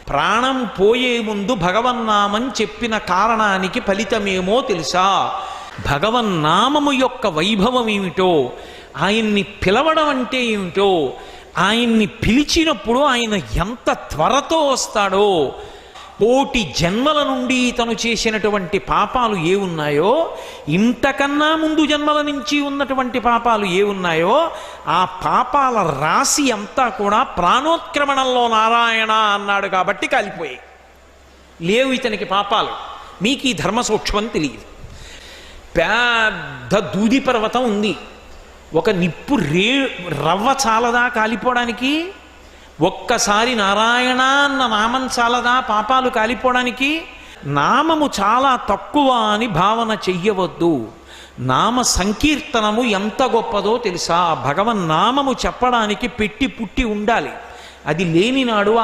ప్రాణం పోయే ముందు భగవన్నామం చెప్పిన కారణానికి ఫలితమేమో తెలుసా? భగవన్నామము యొక్క వైభవం ఏమిటో, ఆయన్ని పిలవడం అంటే ఏమిటో, ఆయన్ని పిలిచినప్పుడు ఆయన ఎంత త్వరతో వస్తాడో, కోటి జన్మల నుండి తను చేసినటువంటి పాపాలు ఏ ఉన్నాయో, ఇంతకన్నా ముందు జన్మల నుంచి ఉన్నటువంటి పాపాలు ఏ ఉన్నాయో, ఆ పాపాల రాశి అంతా కూడా ప్రాణోత్క్రమణంలో నారాయణ అన్నాడు కాబట్టి కాలిపోయాయి. లేవు ఇతనికి పాపాలు. మీకు ఈ ధర్మ సూక్ష్మం తెలియదు. పెద్ద దూది పర్వతం ఉంది. ఒక నిప్పు రవ్వ చాలదా కాలిపోవడానికి? ఒక్కసారి నారాయణ అన్న నామం చాలదా పాపాలు కాలిపోవడానికి? నామము చాలా తక్కువ అని భావన చెయ్యవద్దు. నామ సంకీర్తనము ఎంత గొప్పదో తెలుసా? భగవన్నామము చెప్పడానికి పెట్టి పుట్టి ఉండాలి. అది లేనినాడు